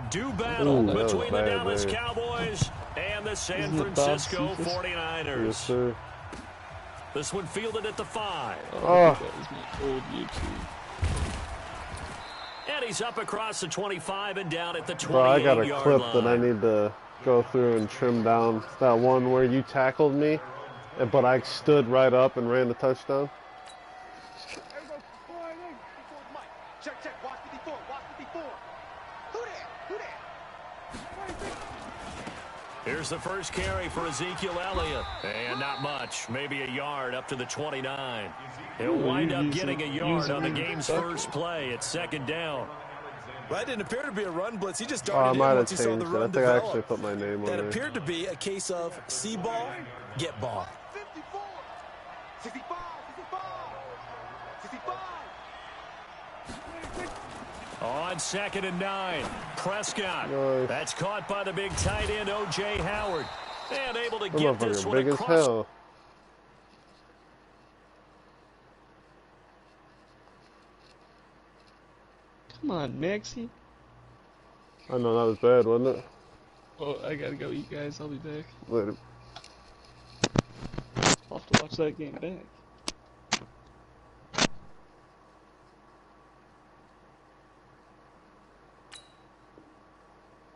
do battle between the bad, Dallas man. Cowboys and the San Francisco 49ers. Yes, sir. This one fielded at the 5. Oh, that was my old YouTube. And he's up across the 25 and down at the 28-yard Bro, I got a clip line. that I need to go through and trim down. That one where you tackled me, but I stood right up and ran the touchdown. Here's the first carry for Ezekiel Elliott. And not much. Maybe a yard up to the 29. He'll wind up getting a yard on the game's first play. It's 2nd down. That didn't appear to be a run blitz. He just I started might in have once he saw the changed it. I run think I develop. actually put my name on That there. appeared to be a case of see ball, get ball. 54, 65, 65, 65. On 2nd and 9, Prescott. Nice. That's caught by the big tight end, O.J. Howard. And able to That get this motherfucker one big as across. hell. Come on, Maxie. I know that was bad, wasn't it? Oh, I gotta go eat, guys. I'll be back. Later. I'll have to watch that game back.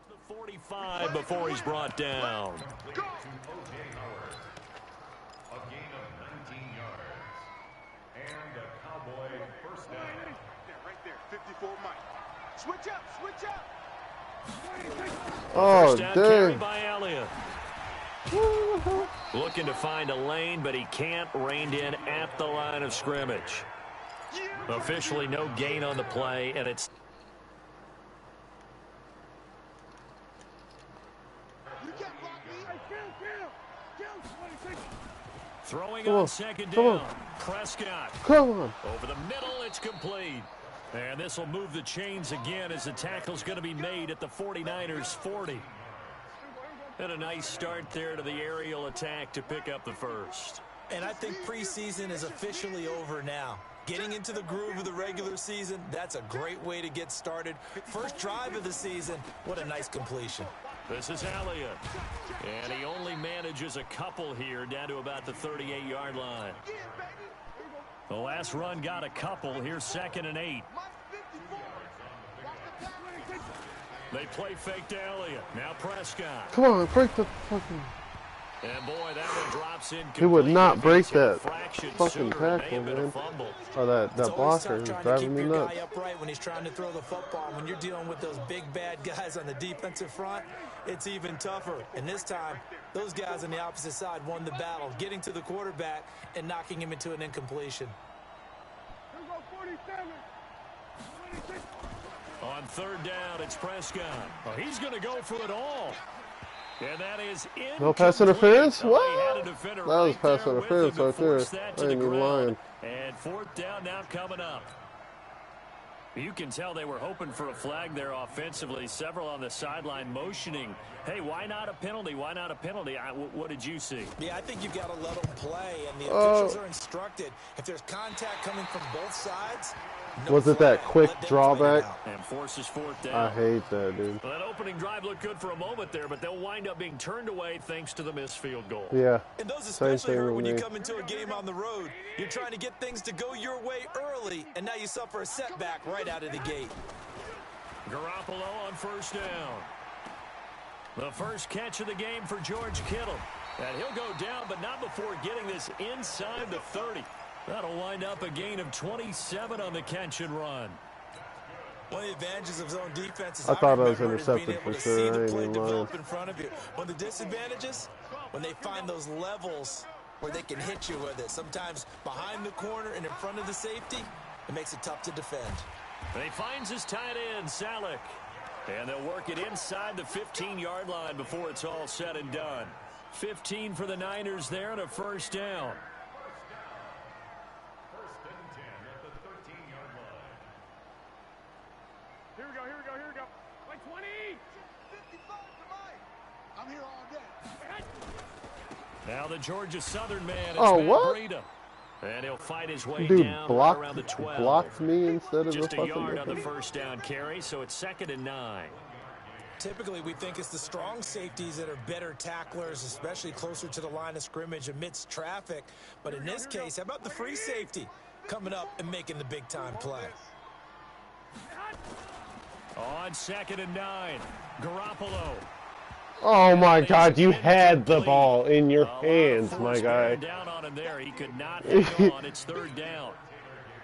The 45 before he's brought down. A gain of 19 yards. And a Cowboy first down. Right there, 54 Mike. Switch up, switch up. Oh, First down carry dang. by Elliott. Looking to find a lane, but he can't. Reined in at the line of scrimmage. Officially no gain on the play, and it's throwing on 2nd down. Prescott. Come on. Over the middle, it's complete. And this will move the chains again as the tackle's going to be made at the 49ers 40. And a nice start there to the aerial attack to pick up the first. And I think preseason is officially over now. Getting into the groove of the regular season, that's a great way to get started. First drive of the season, what a nice completion. This is Elliott. And he only manages a couple here down to about the 38-yard line. The last run got a couple. Here's 2nd and 8. They play fake to Elliott. Now Prescott. Come on, break the fucking... And boy, that one drops in. He would not break that fucking fucking tackle, man. Oh, that blocker is driving me nuts. Guy upright when he's trying to throw the football. When you're dealing with those big bad guys on the defensive front, it's even tougher. And this time, those guys on the opposite side won the battle, getting to the quarterback and knocking him into an incompletion. On 3rd down, it's Prescott. Oh, he's going to go for it all. And that is no pass interference? Oh, What? That was pass interference right there. I ain't even lying. And 4th down now coming up. You can tell they were hoping for a flag there offensively. Several on the sideline motioning. Hey, why not a penalty? Why not a penalty? What did you see? Yeah, I think you've got to let them play, and the officials are instructed. If there's contact coming from both sides, no Was it flag. that quick Let them drawback? play it out. And forces 4th down. I hate that, dude. Well, that opening drive looked good for a moment there, but they'll wind up being turned away thanks to the missed field goal. Yeah. And those Same especially thing hurt with when you me. come into a game on the road. You're trying to get things to go your way early, and now you suffer a setback right out of the gate. Garoppolo on 1st down. The first catch of the game for George Kittle. And he'll go down, but not before getting this inside the 30. That'll wind up a gain of 27 on the catch and run. One of the advantages of zone defense is I thought it was being intercepted able for to sure. see I the ain't play even lying. develop in front of you. One of the disadvantages, when they find those levels where they can hit you with it, sometimes behind the corner and in front of the safety, it makes it tough to defend. And he finds his tight end, Salek. And they'll work it inside the 15-yard line before it's all said and done. 15 for the Niners there and a 1st down. First and 10 at the 13-yard line. Here we go, here we go, here we go. Like 20. 55 to Mike. I'm here all day. Now the Georgia Southern man is Oh, Matt what? Breida. And he'll fight his way Dude down right around the 12. blocked me instead of Just the a fucking yard on the mission. 1st down carry, so it's 2nd and 9. Typically, we think it's the strong safeties that are better tacklers, especially closer to the line of scrimmage amidst traffic. But in this case, how about the free safety coming up and making the big-time play? On 2nd and 9, Garoppolo. Oh my God, you had the ball in your hands, my guy. Down on him there. He could not hang on. It's 3rd down.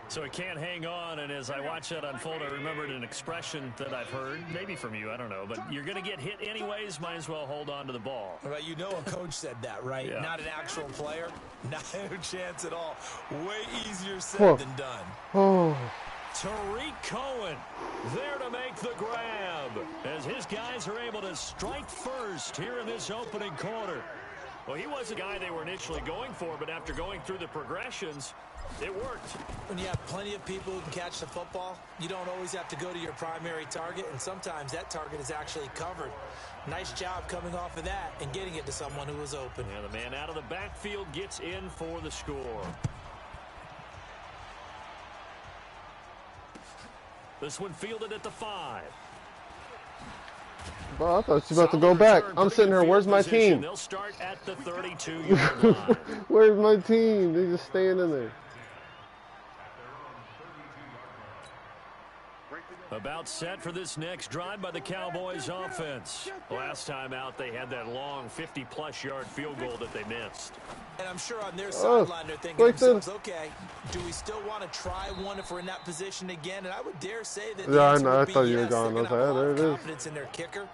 So he can't hang on, and as I watch that unfold, I remembered an expression that I've heard, maybe from you, I don't know, but you're going to get hit anyways, might as well hold on to the ball. Right, you know a coach said that, right? Yeah. Not an actual player. Not a chance at all. Way easier said than done. Oh. Tariq Cohen there to make the grab as his guys are able to strike first here in this opening quarter. Well, he was the guy they were initially going for, but after going through the progressions, it worked. When you have plenty of people who can catch the football, you don't always have to go to your primary target, and sometimes that target is actually covered. Nice job coming off of that and getting it to someone who was open. Yeah, the man out of the backfield gets in for the score. This one fielded at the 5. Bro, I thought you were about to go back. I'm sitting here. Where's my team? They'll start at the 32-yard line. Where's my team? They just staying in there. About set for this next drive by the Cowboys offense. Last time out, they had that long 50-plus yard field goal that they missed. And I'm sure on their sideline they're thinking to themselves, okay, do we still want to try one if we're in that position again? And I would dare say that I know. I thought you were gone. I was like, there it is. Confidence in their kicker.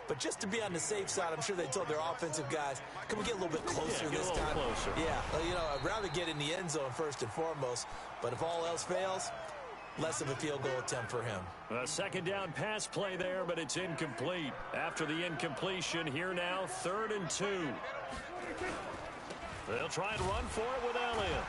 But just to be on the safe side, I'm sure they told their offensive guys, can we get a little bit closer this time? Closer. Yeah, well, you know, I'd rather get in the end zone first and foremost. But if all else fails, less of a field goal attempt for him. A 2nd down pass play there, but it's incomplete. After the incompletion, here now, 3rd and 2. They'll try and run for it with Elliott.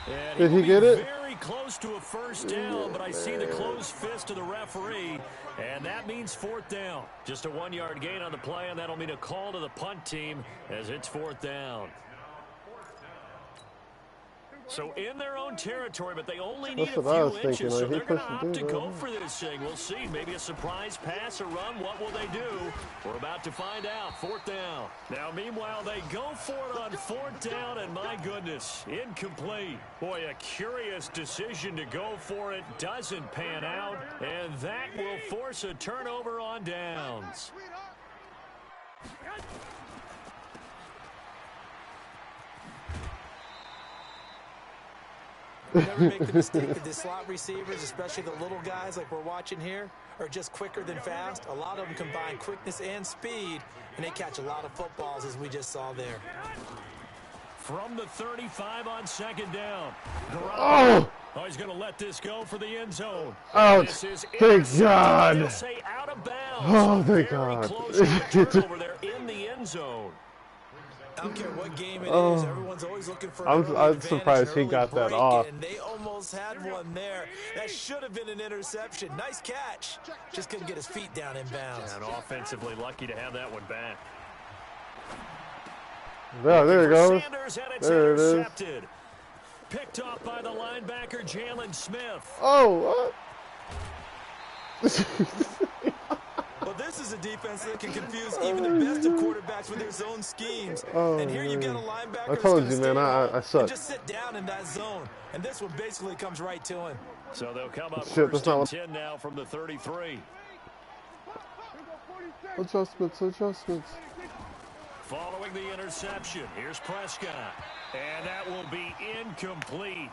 And Did he get it? Very close to a 1st down, but I see the closed fist of the referee, and that means 4th down. Just a 1-yard gain on the play, and that'll mean a call to the punt team as it's 4th down. So in their own territory, but they only need a few inches, so they're going to opt to go for this thing. We'll see. Maybe a surprise pass or run. What will they do? We're about to find out. 4th down. Now, meanwhile, they go for it on 4th down, and my goodness, incomplete. Boy, a curious decision to go for it. Doesn't pan out, and that will force a turnover on downs. Never make the mistake that the slot receivers, especially the little guys like we're watching here, are just quicker than fast. A lot of them combine quickness and speed, and they catch a lot of footballs, as we just saw there. From the 35 on 2nd down. Oh! Oh, he's going to let this go for the end zone. Ouch. Thank God. They'll say out of bounds. Oh, thank God. Close to turnover there in the end zone. I don't care what game it is. Everyone's always looking for an early I'm surprised he early got that break, off. and they almost had one there. That should have been an interception. Nice catch. Just couldn't get his feet down in bounds. And offensively lucky to have that one back. Yeah, there it goes. Sanders, and it's There it is. intercepted. Picked off by the linebacker, Jalen Smith. Oh, what? Well, this is a defense that can confuse even the best of quarterbacks with their zone schemes. And here you get a linebacker I told you, man, I and suck. just sit down in that zone. And this one basically comes right to him. So they'll come up Shit, first that's not and what- 10 now from the 33. Adjustments. Following the interception, here's Prescott. And that will be incomplete.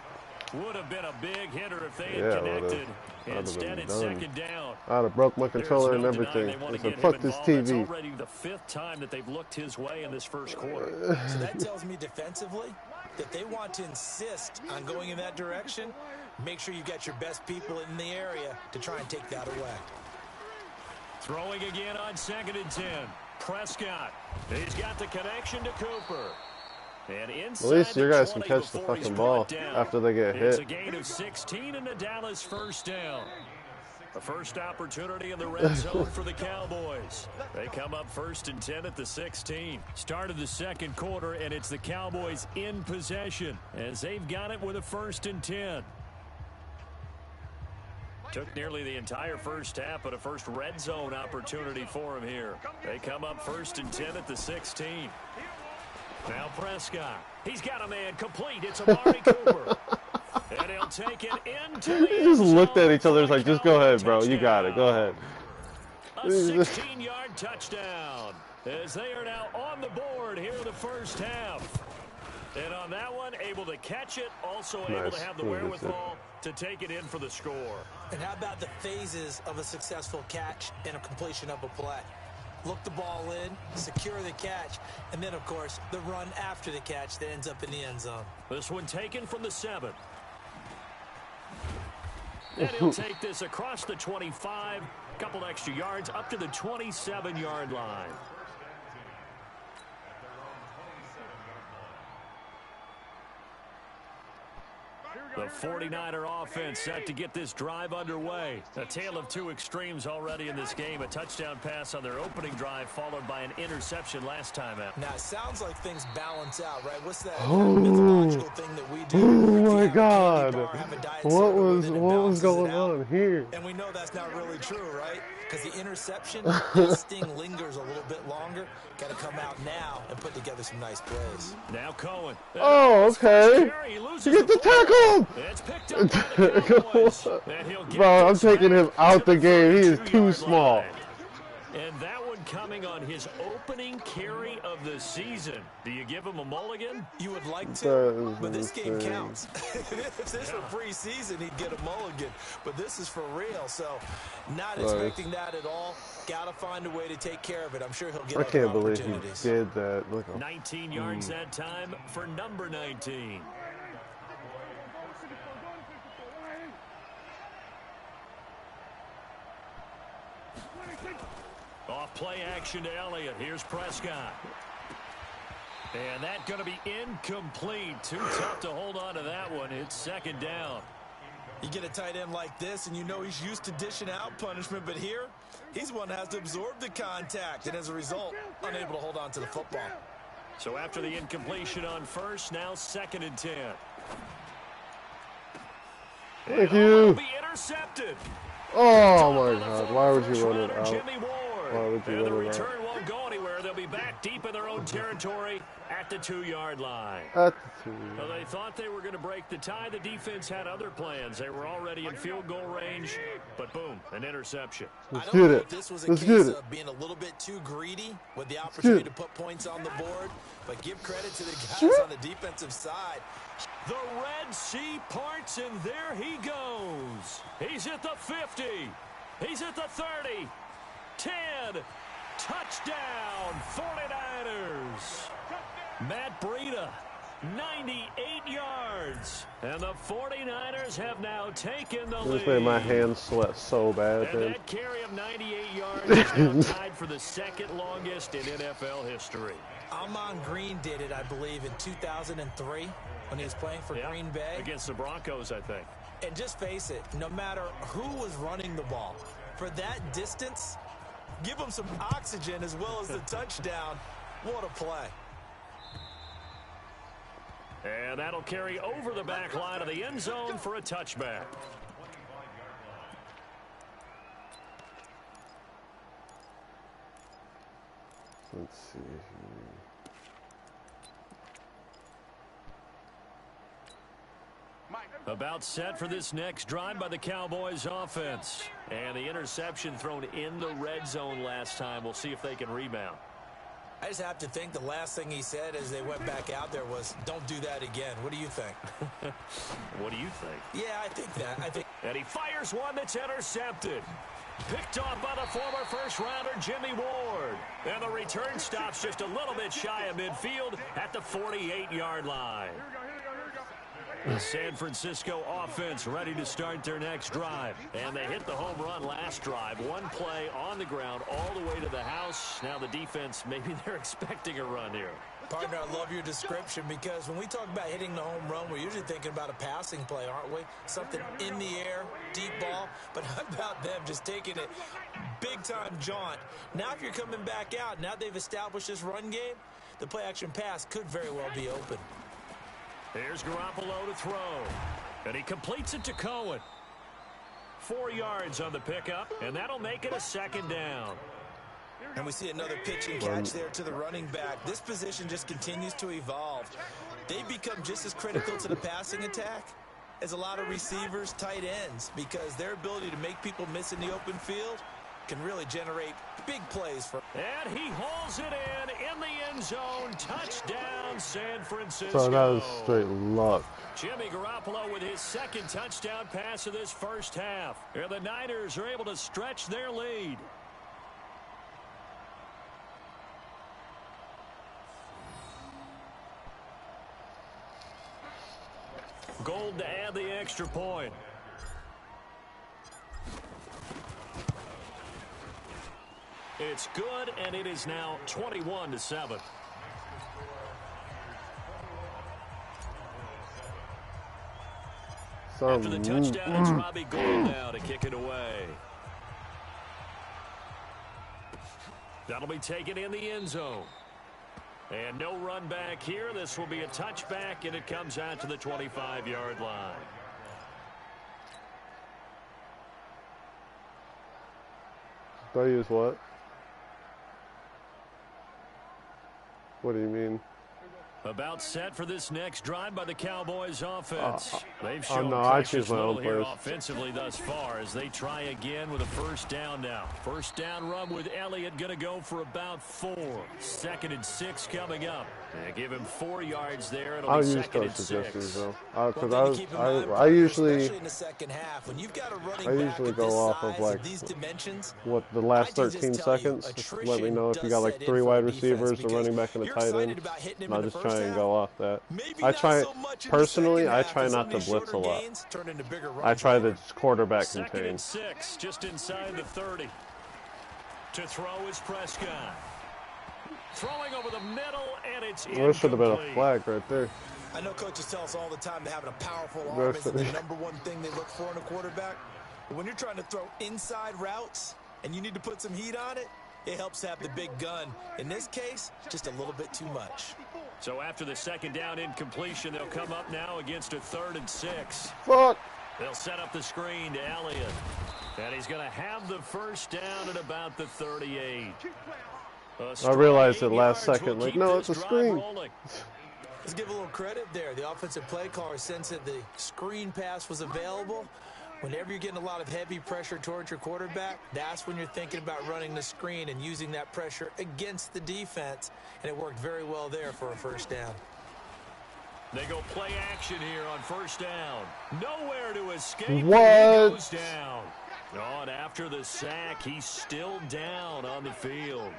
Would have been a big hitter if they had Yeah, connected. would've Instead, been it's done. 2nd down. I'd have broke my controller and There's no everything. denying they want I to said, get fuck him this involved. That's TV. already the 5th time that they've looked his way in this first quarter. So that tells me defensively that they want to insist on going in that direction. Make sure you got your best people in the area to try and take that away. Throwing again on 2nd and 10. Prescott. He's got the connection to Cooper. And At least your guys can catch the fucking ball after they get It's a hit. gain of 16 and a Dallas 1st down. The first opportunity in the red zone for the Cowboys. They come up 1st and 10 at the 16. Started the 2nd quarter, and it's the Cowboys in possession as they've got it with a 1st and 10. Took nearly the entire first half, but a first red zone opportunity for him here. They come up 1st and 10 at the 16. Now Prescott. He's got a man complete. It's Amari Cooper. And he'll take it into the They just looked at each other like, just go ahead, bro. You got it. Go ahead. A 16-yard touchdown as they are now on the board here in the first half. And on that one, able to catch it, also able to have the wherewithal to take it in for the score. And how about the phases of a successful catch and a completion of a play? Look the ball in, secure the catch, and then, of course, the run after the catch that ends up in the end zone. This one taken from the 7. And he'll take this across the 25, couple extra yards, up to the 27-yard line. The 49er offense set to get this drive underway. A tale of two extremes already in this game. A touchdown pass on their opening drive followed by an interception last time out. Now, it sounds like things balance out, right? What's that mythological thing that we do? Oh, my God. What was going on here? And we know that's not really true, right? Because the interception, that sting lingers a little bit longer. Got to come out now and put together some nice plays. Now Cohen. Oh, okay. You get the tackle. It's picked up by the Cowboys. And he'll get Bro, I'm taking him out the game. He is too small. And that one coming on his opening carry of the season. Do you give him a mulligan? You would like to, but this game counts. If this were preseason, he'd get a mulligan. But this is for real, so not expecting that at all. Got to find a way to take care of it. I'm sure he'll get I can't believe he opportunities. did that. Look, 19 yards that time for number 19. Off play action to Elliott. Here's Prescott. And that's going to be incomplete. Too tough to hold on to that one. It's 2nd down. You get a tight end like this, and you know he's used to dishing out punishment, but here, he's one that has to absorb the contact, and as a result, unable to hold on to the football. So after the incompletion on first, now 2nd and 10. Thank you. Be intercepted. Oh, my God. Why would you run it out? Jimmy Ward. Why would you And the run it out? return won't go anywhere. They'll be back deep in their own territory at the 2-yard line. At the 2. Well, they thought they were going to break the tie. The defense had other plans. They were already in field goal range, but boom, an interception. Let's I don't get know it. if this was a Let's case get it. of being a little bit too greedy with the opportunity to put points on the board, but give credit to the guys on the defensive side. The Red Sea parts, and there he goes. He's at the 50. He's at the 30. 10. Touchdown, 49ers. Matt Breida, 98 yards. And the 49ers have now taken the lead. This made my hands sweat so bad, And man. that carry of 98 yards is now tied for the 2nd longest in NFL history. Amon Green did it, I believe, in 2003 when he was playing for Green Bay. Against the Broncos, I think. And just face it, no matter who was running the ball, for that distance, give them some oxygen as well as the touchdown. What a play. And that'll carry over the back line of the end zone for a touchback. Let's see here. About set for this next drive by the Cowboys offense. And the interception thrown in the red zone last time. We'll see if they can rebound. I just have to think the last thing he said as they went back out there was, don't do that again. What do you think? What do you think? Yeah, I think that. And he fires one that's intercepted. Picked off by the former first-rounder Jimmy Ward. And the return stops just a little bit shy of midfield at the 48-yard line. The San Francisco offense ready to start their next drive. And they hit the home run last drive. One play on the ground all the way to the house. Now the defense, maybe they're expecting a run here. Partner, I love your description because when we talk about hitting the home run, we're usually thinking about a passing play, aren't we? Something in the air, deep ball. But how about them just taking it big-time jaunt? Now if you're coming back out, now they've established this run game, the play-action pass could very well be open. Here's Garoppolo to throw. And he completes it to Cohen. 4 yards on the pickup, and that'll make it a 2nd down. And we see another pitch and catch there to the running back. This position just continues to evolve. They become just as critical to the passing attack as a lot of receivers, tight ends, because their ability to make people miss in the open field can really generate big plays for. And he hauls it in the end zone. Touchdown, San Francisco. So that was straight luck. Jimmy Garoppolo with his 2nd touchdown pass of this first half. And the Niners are able to stretch their lead. Gold to add the extra point. It's good, and it is now 21-7. After the touchdown, it's Robbie Gould now to kick it away. That'll be taken in the end zone. And no run back here. This will be a touchback, and it comes out to the 25-yard line. Do I use what? What do you mean? About set for this next drive by the Cowboys offense. They've shown no, I precious choose my little own here plays. offensively thus far as they try again with a 1st down now. 1st down run with Elliott going to go for about 4. 2nd and 6 coming up. And give him 4 yards there. It'll I'll be use 2nd and coach 6. suggestions though, Well, because keep in mind, I usually especially in the second half, when you've got a running back go of this off of size, like these dimensions, what the last I can just 13 tell you, seconds. Just let me attrition know if you does got like set in 3 for wide a defense receivers, a because running back, and a you're tight excited end. about hitting him And I'll in the just first try and half. go off that. Maybe I not try so much in the personally. second I half try as not some to of these blitz a shorter lot. gains turn into bigger I runs try later. to just quarterback 2nd contain. and 6, just inside the 30. To throw is Prescott. Throwing over the middle, and it's incomplete. There should have been a flag right there. I know coaches tell us all the time that having a powerful arm isn't the #1 thing they look for in a quarterback. But when you're trying to throw inside routes and you need to put some heat on it, it helps have the big gun. In this case, just a little bit too much. So after the 2nd down incompletion, they'll come up now against a 3rd and 6. Fuck! They'll set up the screen to Elliott. And he's going to have the 1st down at about the 38. I realized it last second, like, no, it's a screen. Let's give a little credit there. The offensive play caller sensed that the screen pass was available. Whenever you're getting a lot of heavy pressure towards your quarterback, that's when you're thinking about running the screen and using that pressure against the defense. And it worked very well there for a 1st down. They go play action here on 1st down. Nowhere to escape. What? He goes down. Oh, and after the sack, he's still down on the field.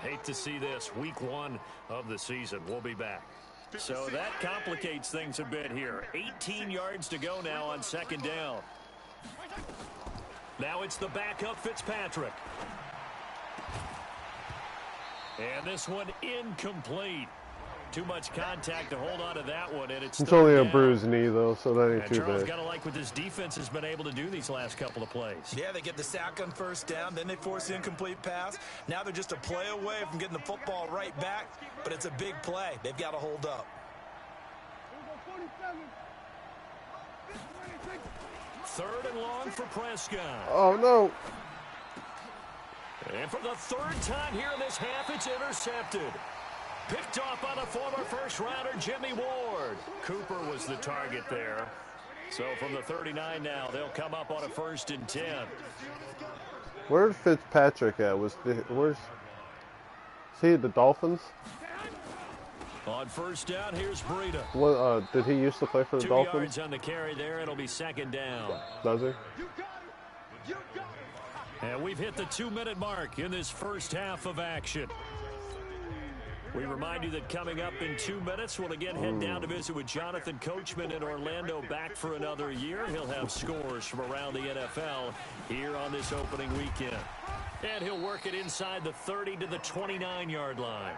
Hate to see this. Week 1 of the season. We'll be back. So that complicates things a bit here. 18 yards to go now on 2nd down. Now it's the backup Fitzpatrick. And this one incomplete. Too much contact to hold on to that one, and it's only a down. bruised knee, though, so that ain't And too Charles bad. got to like what this defense has been able to do these last couple of plays. Yeah, they get the sack on 1st down, then they force the incomplete pass. Now they're just a play away from getting the football right back, but it's a big play. They've got to hold up. 3rd and long for Prescott. Oh, no. And for the 3rd time here in this half, it's intercepted. Picked off by the former 1st-rounder Jimmy Ward. Cooper was the target there. So from the 39 now, they'll come up on a 1st and 10. Where's Fitzpatrick at? Where's he? The Dolphins? On 1st down, here's Breida. What? Did he used to play for the 2 Dolphins? yards on the carry there. It'll be 2nd down. Does he? And we've hit the 2-minute mark in this first half of action. We remind you that coming up in 2 minutes, we'll again head down to visit with Jonathan Coachman in Orlando, back for another year. He'll have scores from around the NFL here on this opening weekend. And he'll work it inside the 30 to the 29-yard line.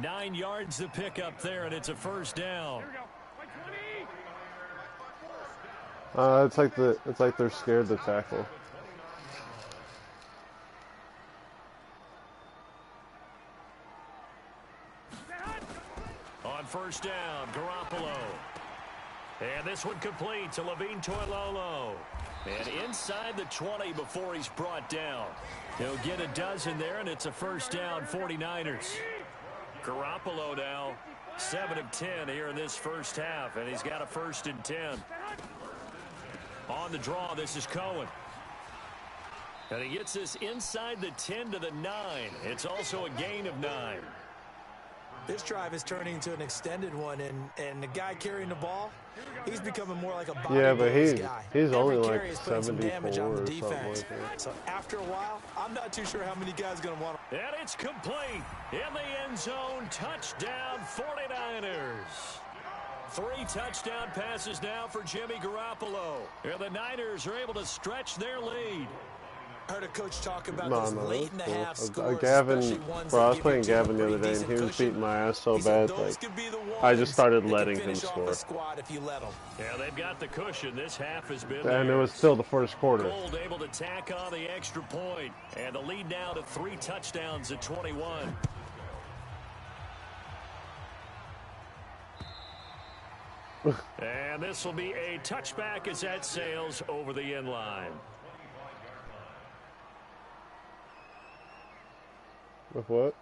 9 yards to pick up there, and it's a 1st down. It's like they're scared to tackle. On 1st down, Garoppolo. And this one complete to Levine Toilolo. And inside the 20 before he's brought down. He'll get a dozen there, and it's a first down, 49ers. Garoppolo now, 7 of 10 here in this first half, and he's got a 1st and 10. On the draw, this is Cohen. And he gets this inside the 10 to the 9. It's also a gain of 9. This drive is turning into an extended one, and the guy carrying the ball, he's becoming more like a body guy. He's only Every like carry is putting some 74 damage on the or something defense. like that. So after a while, I'm not too sure how many guys are going to want to. And it's complete. In the end zone, touchdown 49ers. 3 touchdown passes now for Jimmy Garoppolo. And the Niners are able to stretch their lead. I heard a coach talk about those late in the half scores, Gavin, especially ones bro, I that was give playing your team a Gavin the other pretty day, and he was decent beating my ass so cushion. He said bad, those like, could be the I just started ones that letting can him finish off score. the squad if you let them. Yeah, they've got the cushion. This half has been And it theirs. was still the first quarter. Gold able to tack on the extra point. And the lead now to 3 touchdowns at 21. And this will be a touchback as that sails over the end line. With what?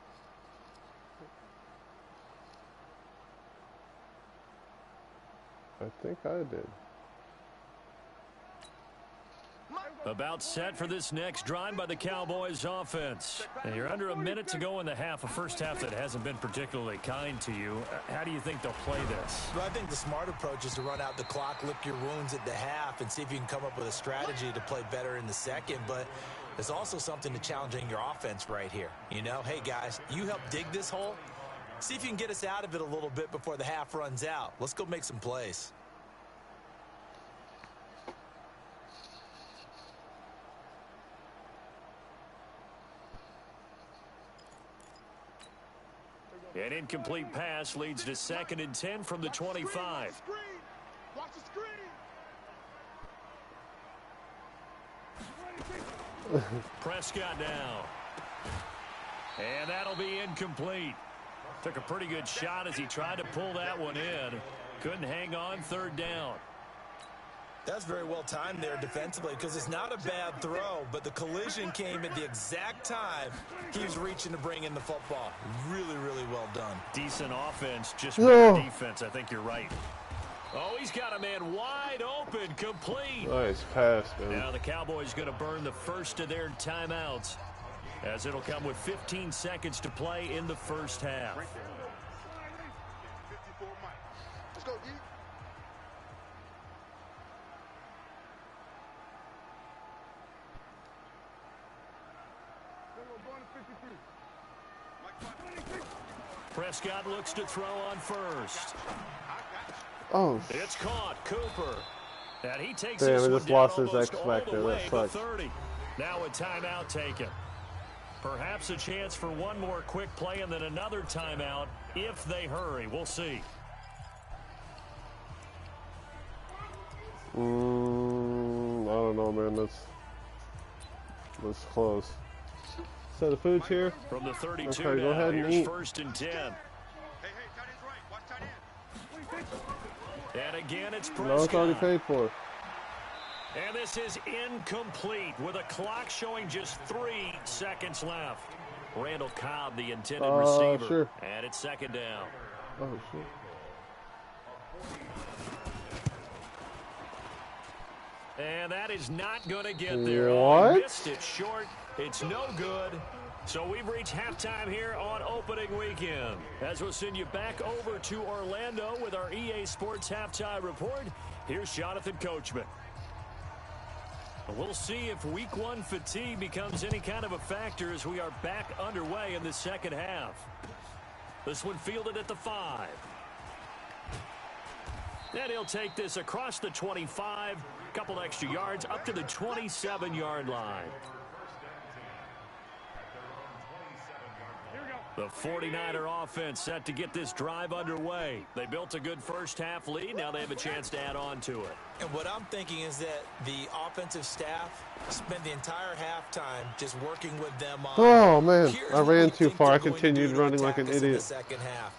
I think I did. About set for this next drive by the Cowboys offense. And you're under a minute to go in the half, a first half that hasn't been particularly kind to you. How do you think they'll play this? Well, I think the smart approach is to run out the clock, lick your wounds at the half, and see if you can come up with a strategy to play better in the second. But there's also something to challenging your offense right here. You know, hey, guys, you help dig this hole. See if you can get us out of it a little bit before the half runs out. Let's go make some plays. An incomplete pass leads to 2nd and 10 from the 25. Watch the screen. Prescott now. And that'll be incomplete. Took a pretty good shot as he tried to pull that one in. Couldn't hang on, 3rd down. That's very well timed there defensively because it's not a bad throw, but the collision came at the exact time he was reaching to bring in the football. Really, really well done. Decent offense, just better defense. I think you're right. Oh, he's got a man wide open, complete. Nice pass, man. Now the Cowboys going to burn the first of their timeouts as it'll come with 15 seconds to play in the first half. 54 Mike. Let's go, D. Prescott looks to throw on first. Oh, It's caught. Cooper. And he takes damn, this he one just down lost his almost X all back the there. way That to sucks. 30. Now a timeout taken. Perhaps a chance for one more quick play and then another timeout if they hurry. We'll see. I don't know, man. Let's close. So the food's here. From the 32 Okay, now, go ahead and here's eat. 1st and 10. Hey, tight end's right. Watch tight end. And again, it's No, it's already Prescott. paid for. And this is incomplete with a clock showing just 3 seconds left. Randall Cobb, the intended receiver. Sure. And it's 2nd down. Oh, shit. And that is not going to get there. What? Oh, he missed it short. It's no good. So we've reached halftime here on opening weekend. As we'll send you back over to Orlando with our EA Sports Halftime Report, here's Jonathan Coachman. We'll see if week 1 fatigue becomes any kind of a factor as we are back underway in the second half. This one fielded at the 5. And he'll take this across the 25, couple extra yards up to the 27-yard line. The 49er offense set to get this drive underway. They built a good first half lead. Now they have a chance to add on to it. And what I'm thinking is that the offensive staff spent the entire halftime just working with them on. Oh, man. Here's I what we ran too think far. they're I going to continued do to running like attack an us in the idiot. second half.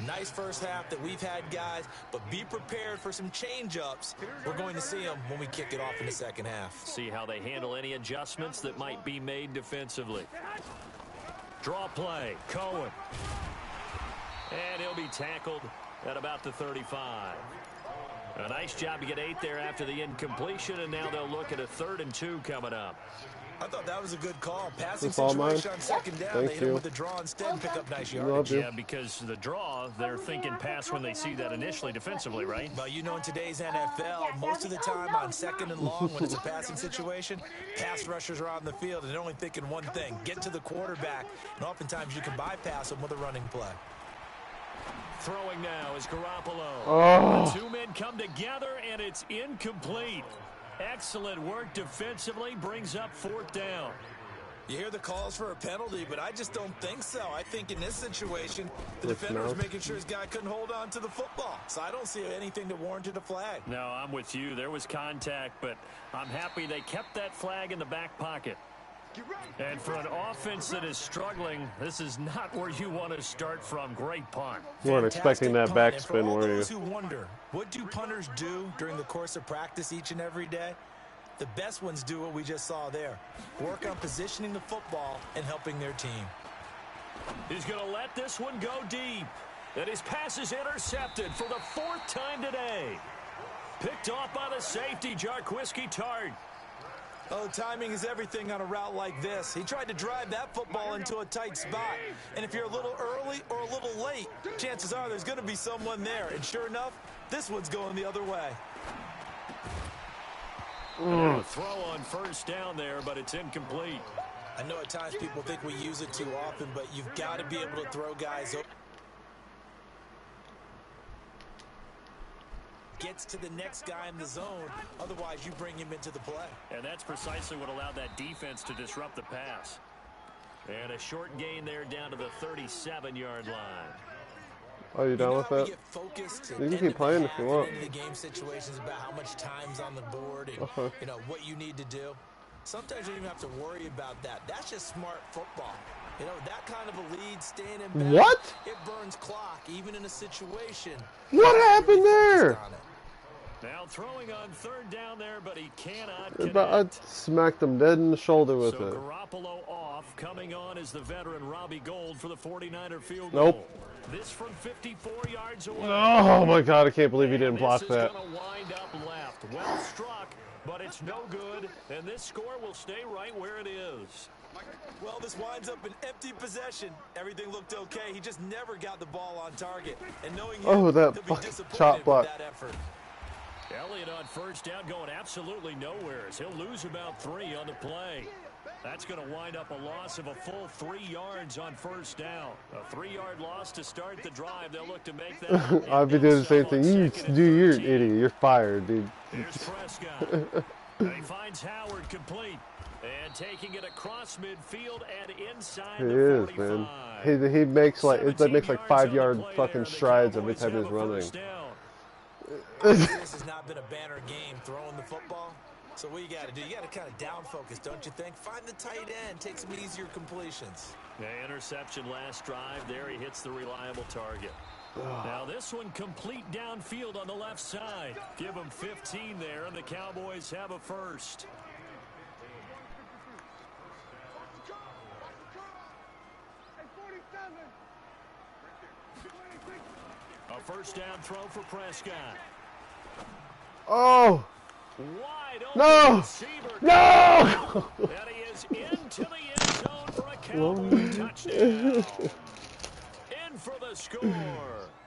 Nice first half that we've had, guys, but be prepared for some change-ups. We're going to see them when we kick it off in the second half. See how they handle any adjustments that might be made defensively. Draw play, Cohen. And he'll be tackled at about the 35. A nice job to get 8 there after the incompletion, and now they'll look at a 3rd and 2 coming up. I thought that was a good call. Passing That's all mine. situation on second down. Thank They hit him you. with the draw instead and pick up nice Love yardage. you. Yeah, because the draw, they're thinking pass when they see that initially defensively, right? But you know, in today's NFL, most of the time on second and long, when it's a passing situation, pass rushers are on the field and they're only thinking one thing: get to the quarterback. And oftentimes you can bypass them with a running play. Throwing now is Garoppolo. Oh. The 2 men come together, and it's incomplete. Excellent work defensively, brings up 4th down. You hear the calls for a penalty, but I just don't think so. I think in this situation, the With defender was mouth. making sure his guy couldn't hold on to the football. So I don't see anything that warranted a flag. No, I'm with you. There was contact, but I'm happy they kept that flag in the back pocket. And for an offense that is struggling, this is not where you want to start from. Great punt. You weren't expecting that Fantastic punt. And for backspin, all were you? those who wonder, what do punters do during the course of practice each and every day? The best ones do what we just saw there. Work on positioning the football and helping their team. He's going to let this one go deep. And his pass is intercepted for the 4th time today. Picked off by the safety, Jarquiski Tart. Oh, timing is everything on a route like this. He tried to drive that football into a tight spot. And if you're a little early or a little late, chances are there's going to be someone there. And sure enough, this one's going the other way. A throw on 1st down there, but it's incomplete. I know at times people think we use it too often, but you've got to be able to throw guys up. Gets to the next guy in the zone. Otherwise, you bring him into the play. And that's precisely what allowed that defense to disrupt the pass. And a short gain there down to the 37-yard line. Are you done with that? Get focused You can keep playing if you want. Into the game situations about how much time's on the board and Okay. you know what you need to do. Sometimes you don't even have to worry about that. That's just smart football. You know, that kind of a lead, staying in back, What? it burns clock, even in a situation. What happened there? On it. Now throwing on 3rd down there, but he cannot I connect. smacked him dead in the shoulder with So it. Garoppolo off. Coming on is the veteran Robbie Gould for the 49er field Nope. goal. This from 54 yards away. Oh my God! I can't believe he didn't block This that. is going to wind up left. Well struck, but it's no good. And this score will stay right where it is. Well, this winds up an empty possession. Everything looked okay. He just never got the ball on target. And knowing him, Oh, that he'll be fucking disappointed chop with block. that effort. Elliott on 1st down going absolutely nowhere. He'll lose about 3 on the play. That's going to wind up a loss of a full 3 yards on 1st down. A 3-yard loss to start the drive. They'll look to make that. I'll be doing the same thing. You, dude, you're an idiot. You're fired, dude. Here's Prescott. And he finds Howard complete. And taking it across midfield and inside He the is, 45. man. He makes like it 17 makes like yards on the 5-yard play fucking there. The strides every Cowboys time have he's a running. 1st down. This has not been a banner game throwing the football. So what you got to do, you got to kind of down focus, don't you think? Find the tight end, take some easier completions. The interception last drive. There he hits the reliable target. Now this one complete downfield on the left side. Give him 15 there, and the Cowboys have a 1st. A 1st down throw for Prescott. Oh Wide open no! receiver. No! And he is into the end zone for a Cowboy touchdown. In for the score.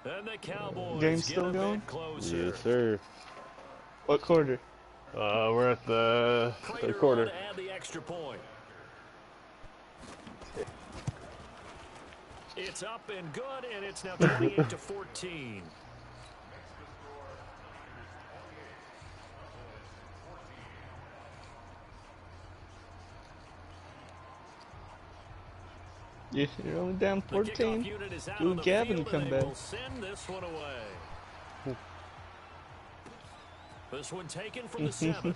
And the Cowboys Game get still a going? bit closer. Yes, sir. What quarter? We're at the Prater 3rd quarter. on to add the extra point. It's up and good, and it's now 28-14. Yeah, you're only down The kickoff 14. unit is out Do on the Gavin field, come and they back? will send this one away. This one taken from the 7.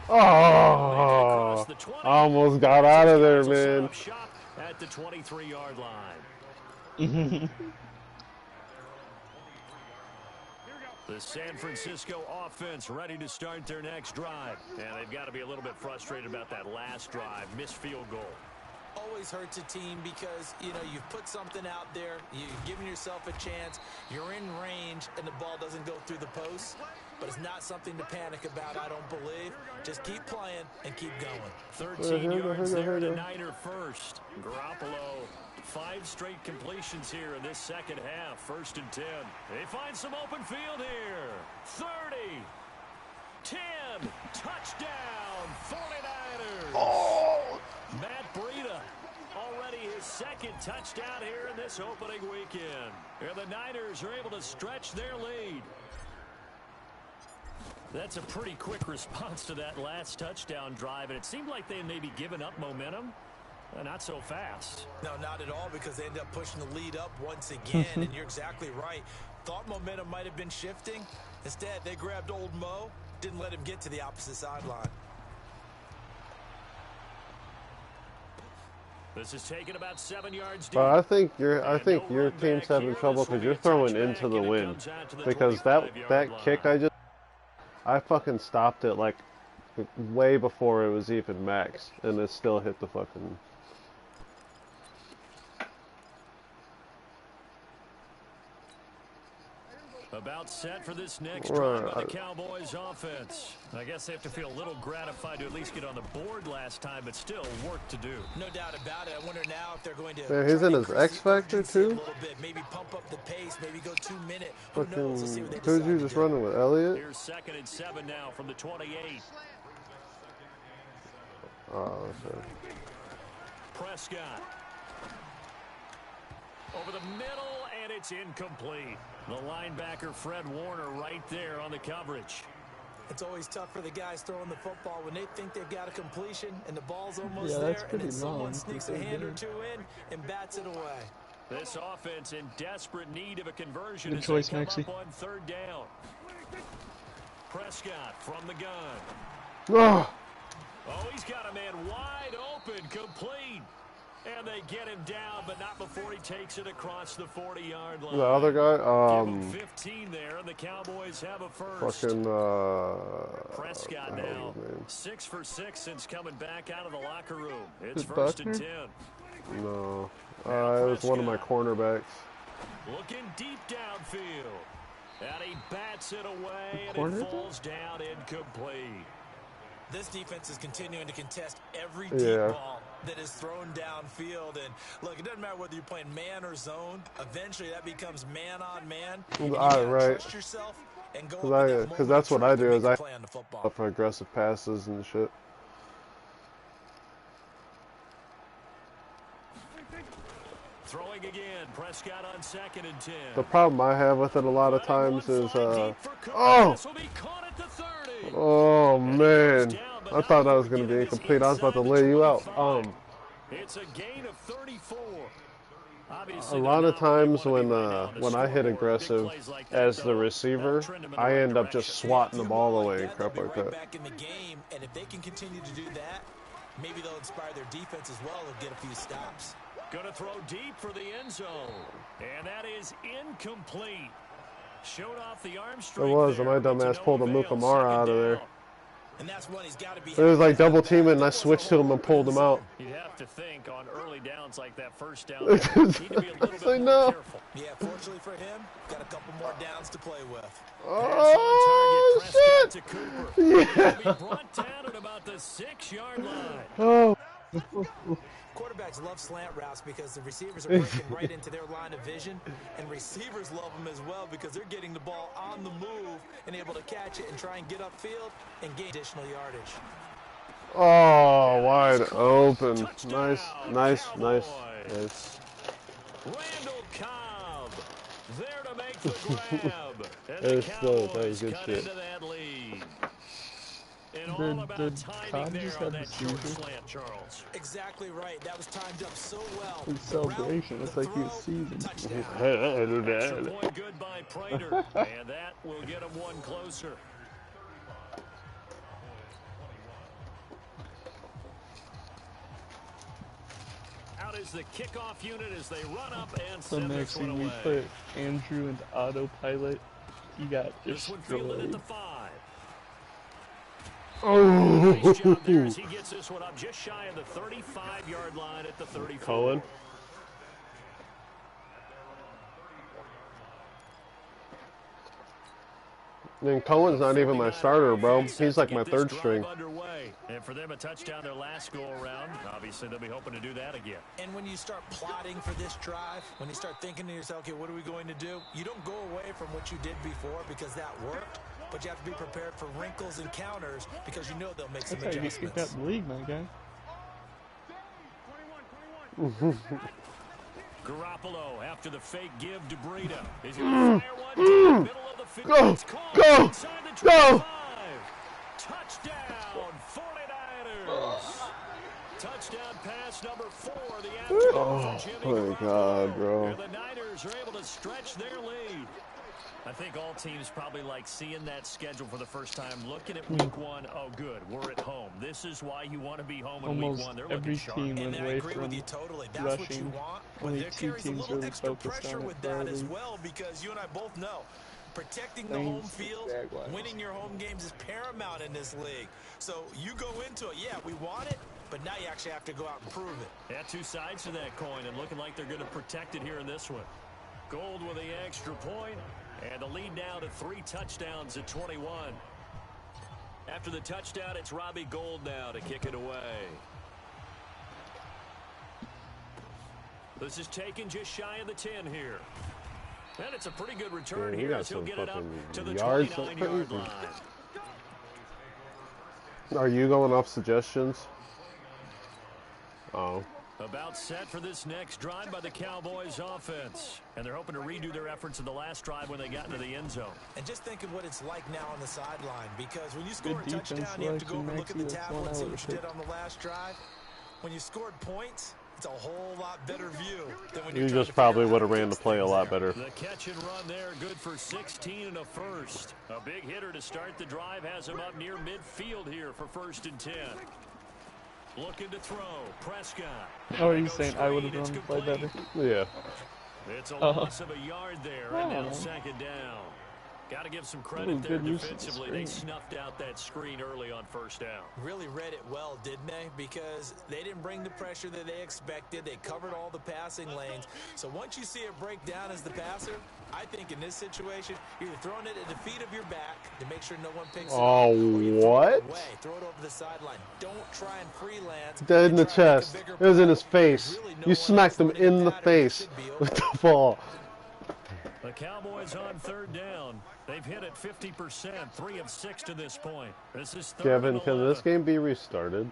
Oh, I almost got out of there, man. Shot at the 23-yard line. The San Francisco offense ready to start their next drive. And they've got to be a little bit frustrated about that last drive. Missed field goal. Always hurts a team because, you know, you've put something out there, you've given yourself a chance, you're in range, and the ball doesn't go through the post. But it's not something to panic about, I don't believe. Just keep playing and keep going. 13 yards there to Niner first. Garoppolo, 5 straight completions here in this second half. 1st and 10. They find some open field here. 30. 10. Touchdown. 49ers. Oh! Matt Breida, already his 2nd touchdown here in this opening weekend. And the Niners are able to stretch their lead. That's a pretty quick response to that last touchdown drive, and it seemed like they maybe given up momentum. Not so fast. No, not at all, because they ended up pushing the lead up once again, and you're exactly right. Thought momentum might have been shifting. Instead, they grabbed old Mo, didn't let him get to the opposite sideline. This is taken about 7 yards deep. But I think your team's having trouble because you're throwing into the wind. Because that kick I fucking stopped it like way before it was even max, and it still hit the fucking. About set for this next drive by the Cowboys offense. I guess they have to feel a little gratified to at least get on the board last time, but still work to do. No doubt about it. I wonder now if they're going to. Man, he's in his X Factor too? Maybe pump up the pace, maybe go 2 minute. Fucking, who's you just running with, Elliott? Here's 2nd and 7 now from the 28. Oh, okay. Prescott. Over the middle, and it's incomplete. The linebacker, Fred Warner, right there on the coverage. It's always tough for the guys throwing the football when they think they've got a completion and the ball's almost yeah, there, that's pretty and then long. someone sneaks a hand or two in and bats it away. This offense in desperate need of a conversion Good as choice, they come Maxie. up on 3rd down. Prescott from the gun. Oh, Oh, he's got a man wide open, complete. And they get him down, but not before he takes it across the 40-yard line. the other guy, Give him 15 there, and the Cowboys have a first. fucking, Prescott now 6 for 6 since coming back out of the locker room. It's Is 1st and Buckner? 10. No, it was one of my cornerbacks. Looking deep downfield. And he bats it away, and Corner? it falls down incomplete. This defense is continuing to contest every deep ball that is thrown downfield. And look, it doesn't matter whether you're playing man or zone. Eventually, that becomes man on man. And you gotta trust yourself and go up in that Because that's what I do is I play on the football. up for aggressive passes and shit. Throwing again, Prescott on 2nd and 10. The problem I have with it a lot of times is, oh man, I thought that was going to be incomplete. I was about to lay you out. It's a gain of 34. A lot of times when I hit aggressive as the receiver, I end up just swatting the ball away and crap like that. Back in the game, and if they can continue to do that, maybe they'll inspire their defense as well and get a few stops. Going to throw deep for the end zone. And that is incomplete. Showed off the arm strength. It was, and my there, dumbass pulled a Mukamara out of there. And that's one he's got to be. It was like double teaming, and I switched to him and pulled him out. You'd have to think on early downs like that first down, you need to be a little bit more careful. Yeah, fortunately for him, got a couple more downs to play with. Oh, shit! To Cooper. Yeah. He'll be brought down at about the 6-yard line. Oh. Quarterbacks love slant routes because the receivers are breaking right into their line of vision, and receivers love them as well because they're getting the ball on the move and able to catch it and try and get upfield and gain additional yardage. Oh, wide open. Nice. Randall Cobb there to make the grab. And That was the good Cowboys shit. cut into that lead. And all about timing there on that short slant, Charles. Exactly right. That was timed up so well. His celebration, it's like he was seasoned. Extra point good by Prater. And that will get him one closer. Out is the kickoff unit as they run up and So send next this one thing we away. put Andrew into autopilot. He got This one fielded at the destroyed. 5. Oh, Nice job there as he gets this one up just shy of the 35-yard line at the 34. Cohen. And Cohen's not even my starter, bro. He's like my third string. Underway. And for them, a touchdown their last go-around. Obviously, they'll be hoping to do that again. And when you start plotting for this drive, when you start thinking to yourself, okay, what are we going to do? You don't go away from what you did before because that worked, but you have to be prepared for wrinkles and counters because you know they'll make some That's how you get kicked out adjustments. of the league, my guy. Garoppolo after the fake give to Breida. He's going to fire one down the middle of the field. Go, It's caught go, inside the go. 25. Touchdown, 49ers. Touchdown pass number 4. The Oh my God, bro. And the Niners are able to stretch their lead. I think all teams probably like seeing that schedule for the first time, looking at week 1. Oh, good, we're at home. This is why you want to be home in Almost week 1. They're every looking sharp. team And went I away agree from with you totally. That's what you rushing. want. But Only there 2 carries a teams little really extra focused pressure on it with for our that as league. well because you and I both know protecting the Saints, home field, Jaguars. winning your home games is paramount in this league. So you go into it, yeah, we want it, but now you actually have to go out and prove it. Yeah, 2 sides to that coin, and looking like they're going to protect it here in this one. Gold with the extra point, and the lead now to 3 touchdowns at 21. After the touchdown, it's Robbie Gould now to kick it away. This is taken just shy of the 10 here. And it's a pretty good return Yeah, he here got as he'll some get it up fucking to the yards. 29-yard line. Are you going off suggestions? Oh. About set for this next drive by the Cowboys offense. And they're hoping to redo their efforts in the last drive when they got into the end zone. And just think of what it's like now on the sideline because when you score Good a touchdown, defense you have to go selection, over and look at the Maxie. That's tablet one and I see would've what you did picked. on the last drive. When you scored points, it's a whole lot better view than when You you're trying just to probably figure out would how have to ran the fix play a things lot there. better. The catch and run there, good for 16 and a first. A big hitter to start the drive has him up near midfield here for 1st and 10. Looking to throw, Prescott. Oh, are They you go saying I would have screen, run the it's play complete. better? Yeah. It's a loss of a yard there, and now Oh. 2nd down. Got to give some credit Ooh, there good use of the defensively. They screen. snuffed out that screen early on 1st down. Really read it well, didn't they? Because they didn't bring the pressure that they expected. They covered all the passing lanes. So once you see it break down as the passer, I think in this situation, you're either throwing it at the feet of your back to make sure no one picks it Oh, up, or you throw what? it away, throw it over the sideline. Don't try and freelance. Dead in and the try and make a chest. bigger It was in play. his face. There's really no You one smacked him else running in the pattern that face should be with open. the ball. The Cowboys on 3rd down. They've hit it 50%, 3 of 6 to this point. This is 3rd Kevin, and can 11. this game be restarted?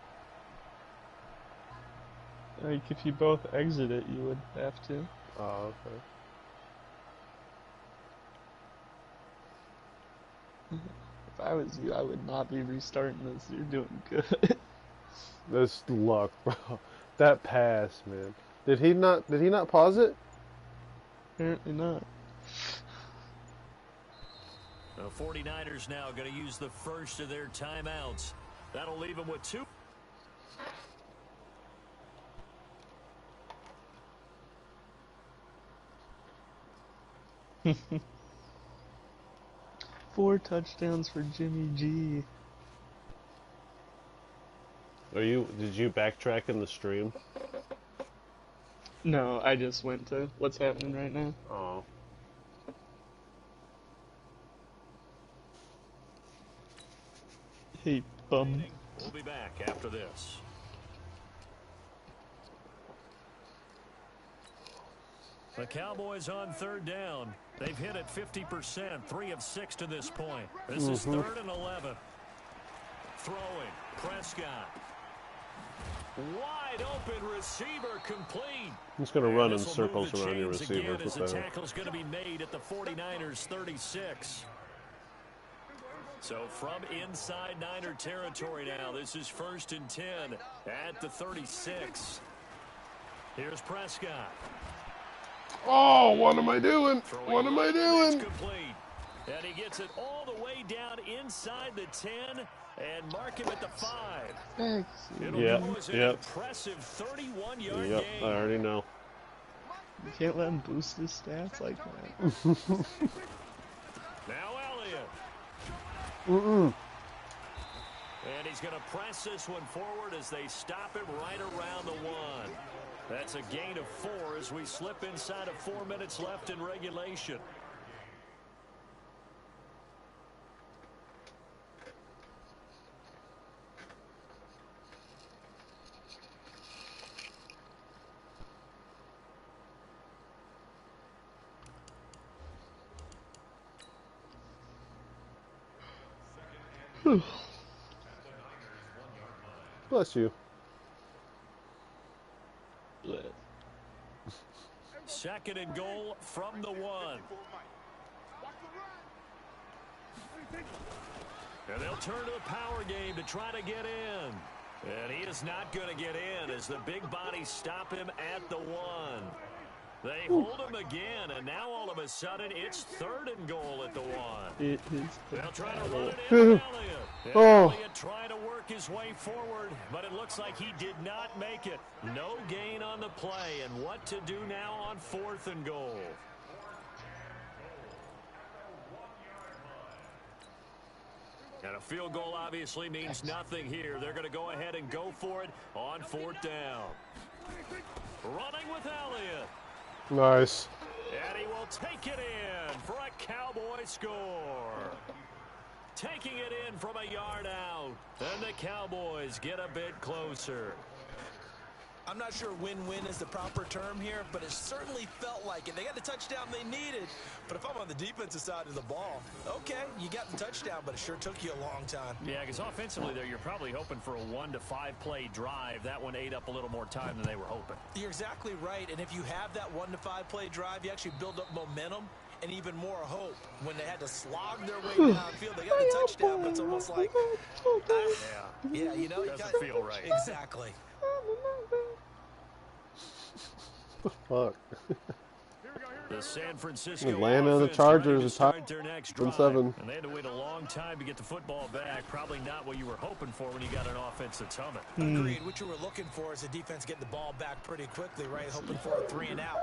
Like, if you both exit it, you would have to. Oh, okay. If I was you, I would not be restarting this. You're doing good. This luck, bro. That pass, man. Did he not pause it? Apparently not. The 49ers now going to use the first of their timeouts. That'll leave them with 2. Four touchdowns for Jimmy G. Did you backtrack in the stream? No, I just went to what's happening right now. Oh. Hey, bum. We'll be back after this. The Cowboys on 3rd down. They've hit it 50%, 3 of 6 to this point. This is 3rd and 11. Throwing, Prescott. Wide open receiver complete. He's going to run in This will circles move the around your chains receiver. again as What the the heck? tackle's going to be made at the 49ers 36. So from inside Niner territory now, this is 1st and 10 at the 36. Here's Prescott. Oh, what am I doing? Throwing What am I right, and it's doing? complete. And he gets it all the way down inside the 10 and mark him at the 5. Thanks. It'll go as an impressive 31-yard Yep, gain. I already know. You can't let him boost his stats like that. Now Elliott. And he's going to press this one forward as they stop him right around the 1. That's a gain of 4 as we slip inside of 4 minutes left in regulation. Bless you. Second and goal from the 1. And they'll turn to the power game to try to get in. And he is not going to get in as the big bodies stop him at the 1. They hold him again, and now all of a sudden it's third and goal at the 1. It is. They'll try to run it in with Elliott. And Elliott trying to work his way forward, but it looks like he did not make it. No gain on the play, and what to do now on 4th and goal. And a field goal obviously means nothing here. They're going to go ahead and go for it on 4th down. Running with Elliott. Nice. And he will take it in for a Cowboy score. Taking it in from a yard out. And the Cowboys get a bit closer. I'm not sure win-win is the proper term here, but it certainly felt like it. They got the touchdown they needed, but if I'm on the defensive side of the ball, okay, you got the touchdown, but it sure took you a long time. Yeah, because offensively there, you're probably hoping for a 1 to 5 play drive. That one ate up a little more time than they were hoping. You're exactly right, and if you have that 1 to 5 play drive, you actually build up momentum and even more hope. When they had to slog their way downfield, they got a touchdown, but it's almost like, yeah, you know, doesn't feel right. Exactly. Fuck. The San Francisco Atlanta and the offense Chargers to are start their next drive. 7. And they had to wait a long time to get the football back. Probably not what you were hoping for when you got an offense that's humming. Agreed. What you were looking for is the defense getting the ball back pretty quickly, right? Hoping for a 3 and out.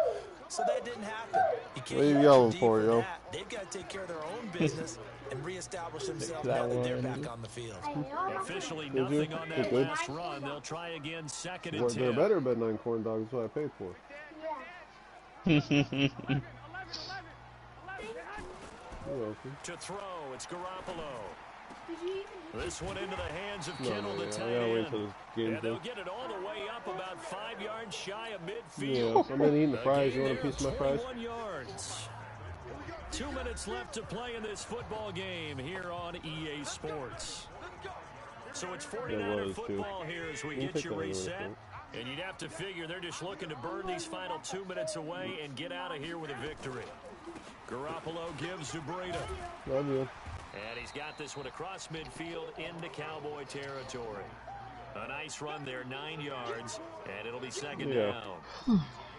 So that didn't happen. You can't What are you yelling for, yo? that. They've got to take care of their own business and reestablish themselves now that they're back on the field. Officially nothing on that last run. They'll try again, 2nd and 10. There better bet 9 corn dogs. That's what I paid for. To throw, it's Garoppolo. This one into the hands of Kittle, the tight wait end. till this game And they'll get it all the way up about 5 yards shy of midfield. Yeah, I'm gonna eat the fries. You want a piece of my fries? 21 yards. 2 minutes left to play in this football game here on EA Sports. So it's 49er football here as we get you reset. And you'd have to figure they're just looking to burn these final 2 minutes away and get out of here with a victory. Garoppolo gives to Breida. Love you. And he's got this one across midfield into Cowboy territory. A nice run there, 9 yards, and it'll be 2nd down.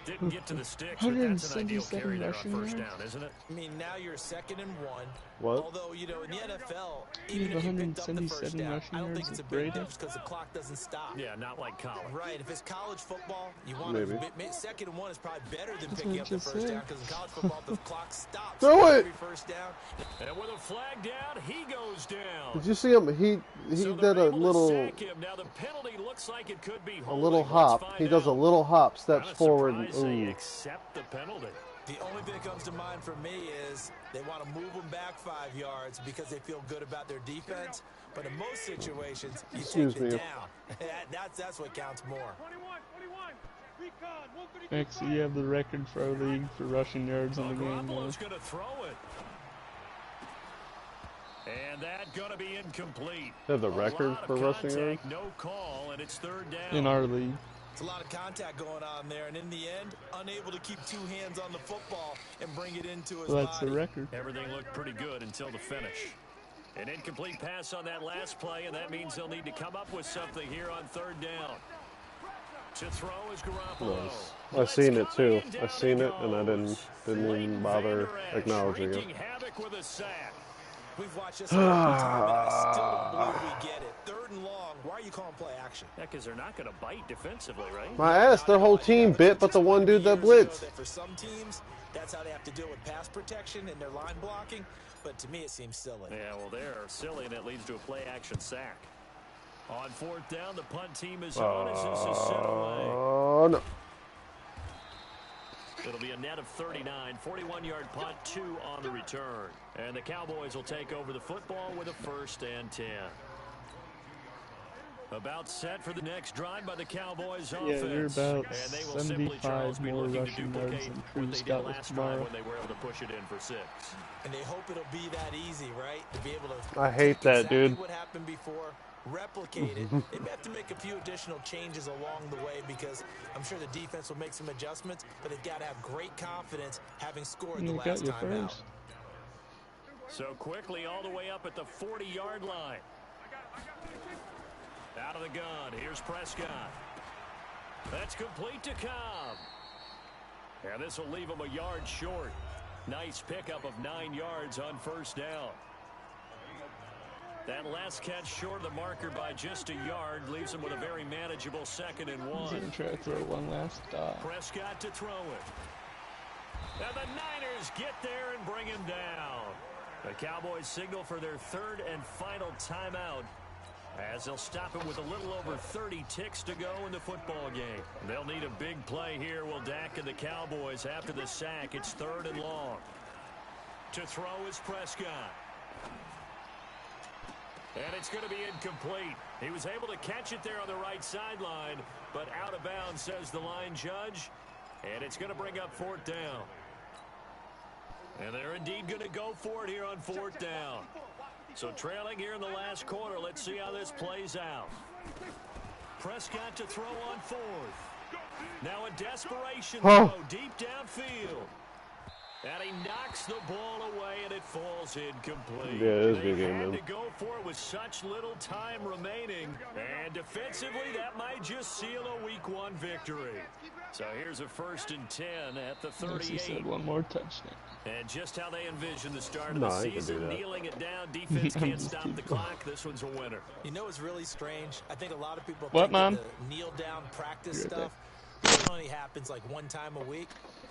Didn't get to the sticks, but that's an ideal carry there on 1st down, isn't it? I mean, now you're 2nd and 1. What? Although, you know, in the NFL, even if you picked up the 1st down, I don't think it's a big difference because the clock doesn't stop. Yeah, not like college. Right. If it's college football, you want Maybe. to 2nd and 1 is probably better than picking up the 1st down because in college football, the clock stops. Throw it! Every 1st down. And with a flag down, he goes down. Did you see him? He So did a they're able to little sack him. Now the penalty looks like it could be holding. hop. Let's He find does a out. little hop, steps I'm forward. surprised they Ooh. accept the penalty. The only thing that comes to mind for me is they want to move them back 5 yards because they feel good about their defense. But in most situations, you Excuse take the me. down. That's what counts more. Max, you have the record for our league for rushing yards in the game. Garoppolo's going to throw it. And that going to be incomplete. They have the record for rushing yards? No call, and it's 3rd down. In our league. It's a lot of contact going on there, and in the end, unable to keep 2 hands on the football and bring it into his Well, that's body. the record. Everything looked pretty good until the finish. An incomplete pass on that last play, and that means they'll need to come up with something here on 3rd down. To throw is Garoppolo. Nice. I seen it too. I seen it and I didn't even bother acknowledging it. Wreaking havoc with a sack. We've watched this every time, and I still don't believe we get it. 3rd and long. Why are you calling play action? Yeah, because they're not going to bite defensively, right? My ass, their whole team bit but the one dude that blitzed. For some teams, that's how they have to deal with pass protection and their line blocking. But to me, it seems silly. Yeah, well, they're silly, and it leads to a play-action sack. On 4th down, the punt team is on as this is set away. Oh, no. It'll be a net of 39, 41-yard punt, 2 on the return. And the Cowboys will take over the football with a 1st and 10. About set for the next drive by the Cowboys offense. Yeah, you're about and they will simply, 75 be more looking to rushing yards duplicate than what Cruz they did got with last drive tomorrow. when they were able to push it in for 6. And they hope it'll be that easy, right? To be able to I hate take that, exactly dude. what happened before, replicate it. They may have to make a few additional changes along the way because I'm sure the defense will make some adjustments, but they've got to have great confidence having scored the You got last you time out. first. So quickly all the way up at the 40-yard line. Out of the gun, here's Prescott. That's complete to Cobb. And this will leave him a yard short. Nice pickup of 9 yards on 1st down. That last catch short of the marker by just a yard leaves him with a very manageable 2nd and 1. He's going to try to throw one last dot. Prescott to throw it. And the Niners get there and bring him down. The Cowboys signal for their 3rd and final timeout as they'll stop it with a little over 30 ticks to go in the football game. They'll need a big play here, will Dak and the Cowboys after the sack. It's 3rd and long. To throw is Prescott. And it's going to be incomplete. He was able to catch it there on the right sideline, but out of bounds, says the line judge. And it's going to bring up 4th down. And they're indeed going to go for it here on 4th down. So trailing here in the last quarter, let's see how this plays out. Prescott to throw on 4th. Now a desperation throw deep downfield. And he knocks the ball away, and it falls incomplete. Yeah, it is a They good game, had man. to go for it with such little time remaining. And defensively, that might just seal a Week 1 victory. So here's a 1st and 10 at the He 38. said one more touchdown. And just how they envision the start of No, the he can do season, that. kneeling it down. Defense can't stop the clock. This one's a winner. You know what's really strange? I think a lot of people What, think Mom? that the kneel-down practice You're right stuff only happens like one time a week.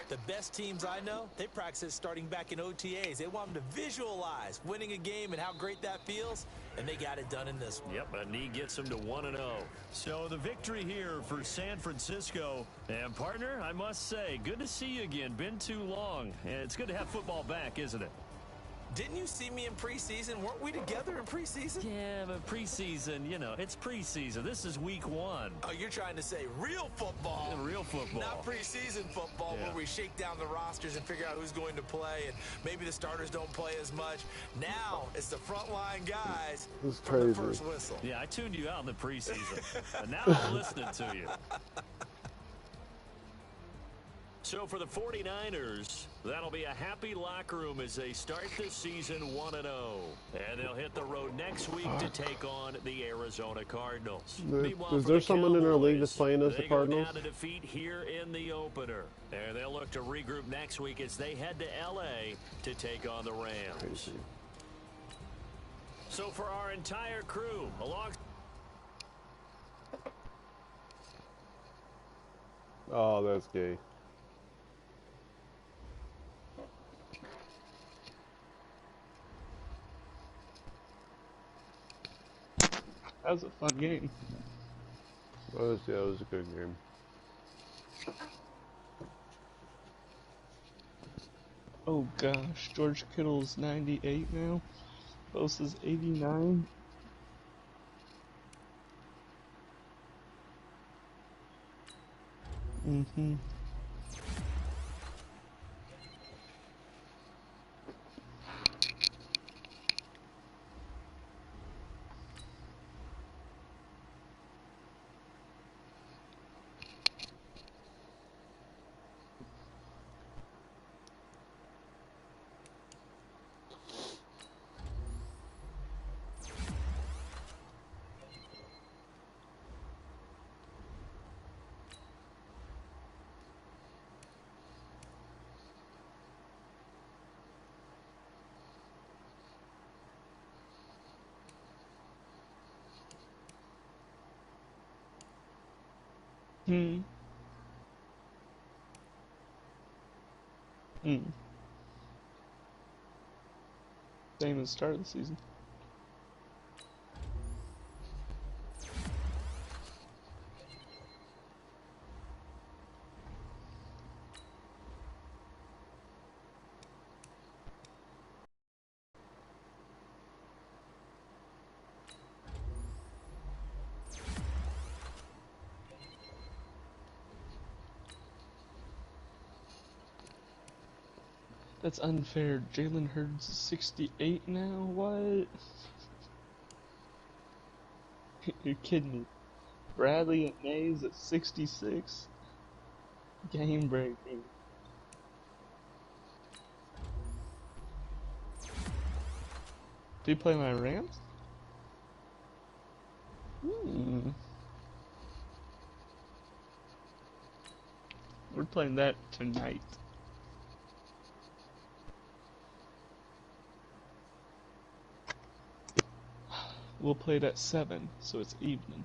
The best teams I know, they practice it starting back in OTAs. They want them to visualize winning a game and how great that feels, and they got it done in this one. Yep, a knee gets them to 1-0. So the victory here for San Francisco. And, partner, I must say, good to see you again. Been too long. And it's good to have football back, isn't it? Didn't you see me in preseason? Weren't we together in preseason? Yeah, but preseason, you know, it's preseason. This is Week 1. Oh, you're trying to say real football. Real football. Not preseason football Yeah. where we shake down the rosters and figure out who's going to play, and maybe the starters don't play as much. Now it's the frontline guys This is from the crazy. first whistle. Yeah, I tuned you out in the preseason. But now I'm listening to you. So for the 49ers, that'll be a happy locker room as they start this season 1-0. And they'll hit the road next week to take on the Arizona Cardinals. Meanwhile, Is for there the someone in our league that's Cowboys, playing as the they Cardinals? go down to defeat here in the opener. And they'll look to regroup next week as they head to L.A. to take on the Rams. Crazy. So for our entire crew, along... Oh, that's gay. That was a fun game. It was a good game. Oh gosh, George Kittle's 98 now. Bosa's 89. Mm-hmm. Hmm. Hmm. Same as the start of the season. That's unfair. Jalen Hurts is 68 now? What? You're kidding me. Bradley and Mays at 66? Game breaking. Do you play my Rams? Hmm. We're playing that tonight. We'll play it at 7, so it's evening.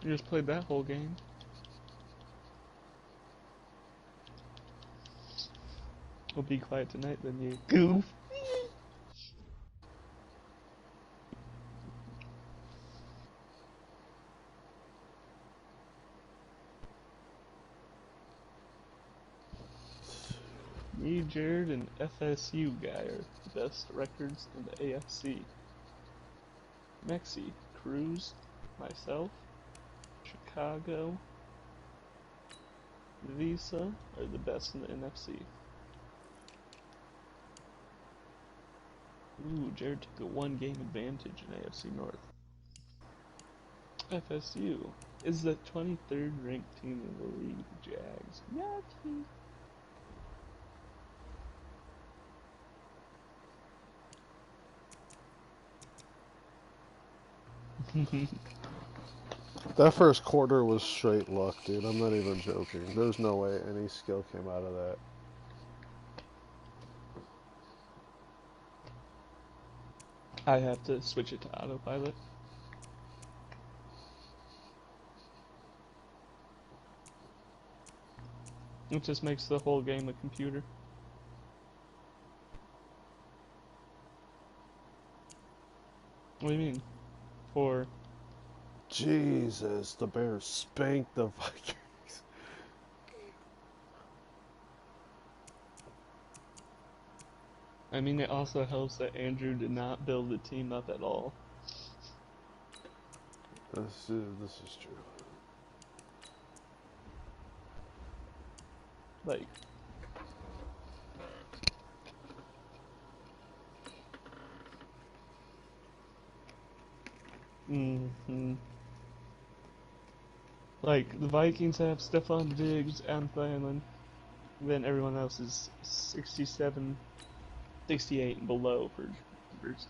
You just played that whole game. We'll be quiet tonight then, you goof. Me, Jared, and FSU guy are the best records in the AFC. Mexi, Cruz, myself, Chicago, Visa are the best in the NFC. Ooh, Jared took a 1-game advantage in AFC North. FSU is the 23rd ranked team in the league, Jags. Yucky. That first quarter was straight luck, dude. I'm not even joking. There's no way any skill came out of that. I have to switch it to autopilot. It just makes the whole game a computer. What do you mean? For Jesus, the Bears spanked the Vikings. I mean, it also helps that Andrew did not build the team up at all. This is true. Like, like the Vikings have Stephon Diggs and Thielen. Then everyone else is 67, 68 and below for numbers.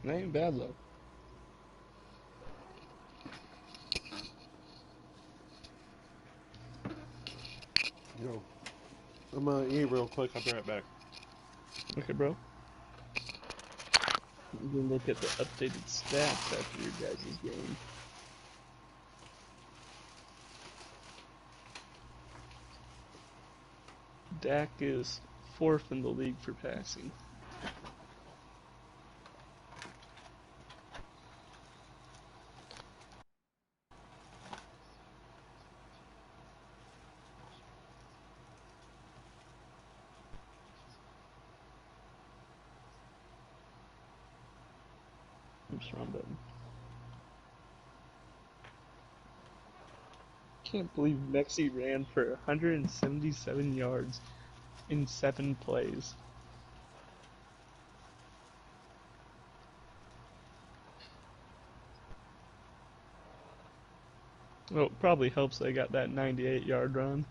That ain't bad though. Yo, I'm gonna eat real quick. I'll be right back. Okay, bro. I'm gonna look at the updated stats after your guys' game. Dak is 4th in the league for passing. Oops, wrong button. Can't believe Mexi ran for 177 yards in 7 plays. Well, it probably helps they got that 98-yard run.